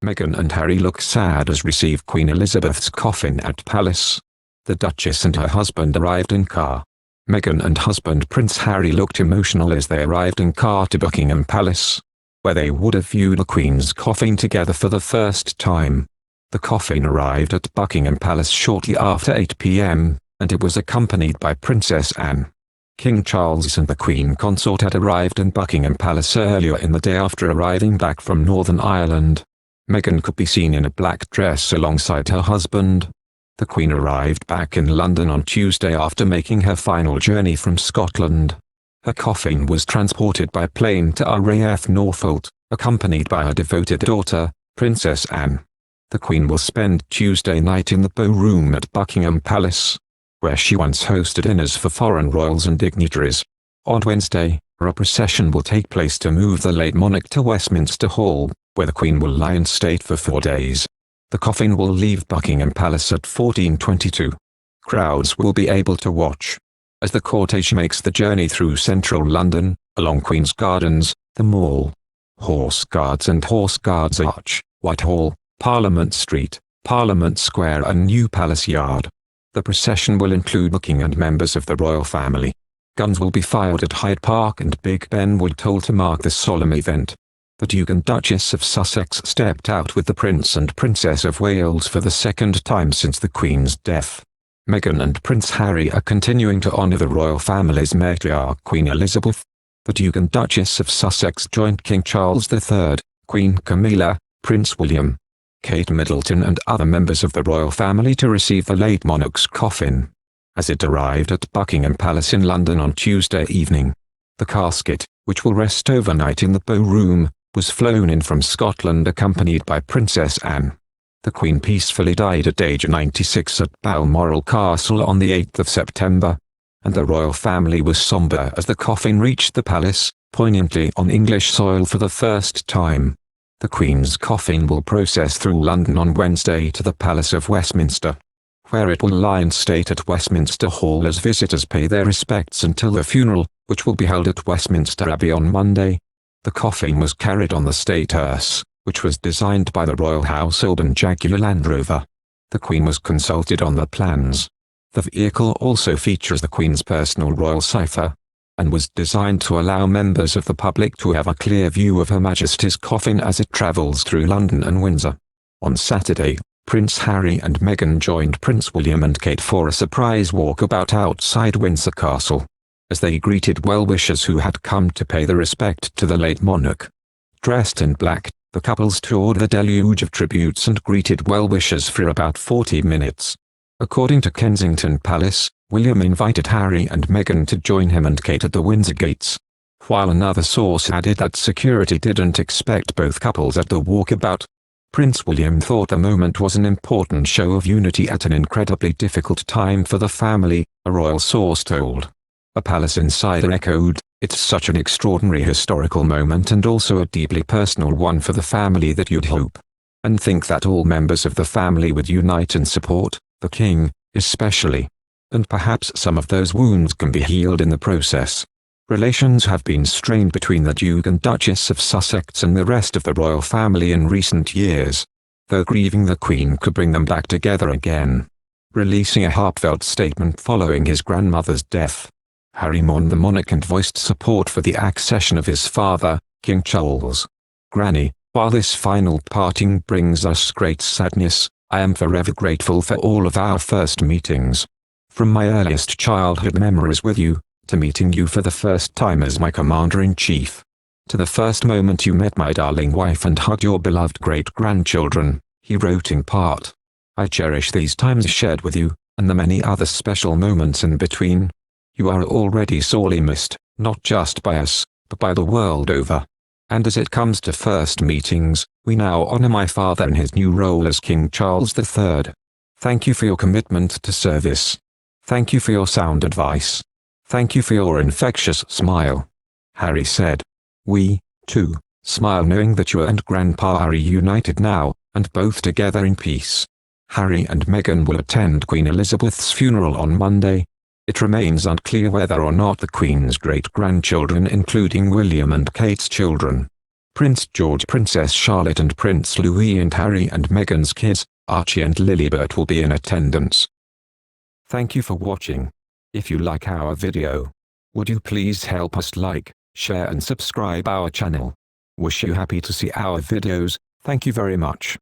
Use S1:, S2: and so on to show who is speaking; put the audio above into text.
S1: Meghan and Harry look sad as receive Queen Elizabeth's coffin at palace. The Duchess and her husband arrived in car. Meghan and husband Prince Harry looked emotional as they arrived in car to Buckingham Palace, where they would have viewed the Queen's coffin together for the first time. The coffin arrived at Buckingham Palace shortly after 8 p.m, and it was accompanied by Princess Anne. King Charles and the Queen Consort had arrived in Buckingham Palace earlier in the day after arriving back from Northern Ireland. Meghan could be seen in a black dress alongside her husband. The Queen arrived back in London on Tuesday after making her final journey from Scotland. Her coffin was transported by plane to RAF Norfolk, accompanied by her devoted daughter, Princess Anne. The Queen will spend Tuesday night in the Bow Room at Buckingham Palace, where she once hosted dinners for foreign royals and dignitaries. On Wednesday, a procession will take place to move the late monarch to Westminster Hall, where the Queen will lie in state for 4 days. The coffin will leave Buckingham Palace at 14:22. Crowds will be able to watch as the cortege makes the journey through central London, along Queen's Gardens, the Mall, Horse Guards and Horse Guards Arch, Whitehall, Parliament Street, Parliament Square and New Palace Yard. The procession will include the King and members of the royal family. Guns will be fired at Hyde Park and Big Ben Woodhall to mark the solemn event. The Duke and Duchess of Sussex stepped out with the Prince and Princess of Wales for the second time since the Queen's death. Meghan and Prince Harry are continuing to honour the royal family's matriarch Queen Elizabeth. The Duke and Duchess of Sussex joined King Charles III, Queen Camilla, Prince William, Kate Middleton and other members of the royal family to receive the late monarch's coffin, as it arrived at Buckingham Palace in London on Tuesday evening. The casket, which will rest overnight in the Bow Room, was flown in from Scotland accompanied by Princess Anne. The Queen peacefully died at age 96 at Balmoral Castle on the 8th of September, and the royal family was sombre as the coffin reached the palace, poignantly on English soil for the first time. The Queen's coffin will process through London on Wednesday to the Palace of Westminster, where it will lie in state at Westminster Hall as visitors pay their respects until the funeral, which will be held at Westminster Abbey on Monday. The coffin was carried on the state hearse, which was designed by the royal household and Jaguar Land Rover. The Queen was consulted on the plans. The vehicle also features the Queen's personal royal cipher, and was designed to allow members of the public to have a clear view of Her Majesty's coffin as it travels through London and Windsor. On Saturday, Prince Harry and Meghan joined Prince William and Kate for a surprise walkabout outside Windsor Castle, as they greeted well-wishers who had come to pay their respect to the late monarch. Dressed in black, the couples toured the deluge of tributes and greeted well-wishers for about 40 minutes. According to Kensington Palace, William invited Harry and Meghan to join him and Kate at the Windsor gates, while another source added that security didn't expect both couples at the walkabout. Prince William thought the moment was an important show of unity at an incredibly difficult time for the family, a royal source told. A palace insider echoed, "It's such an extraordinary historical moment and also a deeply personal one for the family that you'd hope and think that all members of the family would unite and support, the King, especially. And perhaps some of those wounds can be healed in the process." Relations have been strained between the Duke and Duchess of Sussex and the rest of the royal family in recent years, though grieving the Queen could bring them back together again. Releasing a heartfelt statement following his grandmother's death, Harry mourned the monarch and voiced support for the accession of his father, King Charles. "Granny, while this final parting brings us great sadness, I am forever grateful for all of our first meetings. From my earliest childhood memories with you, to meeting you for the first time as my Commander-in-Chief, to the first moment you met my darling wife and hugged your beloved great-grandchildren," he wrote in part. "I cherish these times shared with you, and the many other special moments in between. You are already sorely missed, not just by us, but by the world over. And as it comes to first meetings, we now honor my father in his new role as King Charles III. Thank you for your commitment to service. Thank you for your sound advice. Thank you for your infectious smile," Harry said. "We, too, smile knowing that you and Grandpa are reunited now, and both together in peace." Harry and Meghan will attend Queen Elizabeth's funeral on Monday. It remains unclear whether or not the Queen's great-grandchildren, including William and Kate's children, Prince George, Princess Charlotte and Prince Louis, and Harry and Meghan's kids, Archie and Lilibet, will be in attendance. Thank you for watching. If you like our video, would you please help us like, share and subscribe our channel. Wish you happy to see our videos. Thank you very much.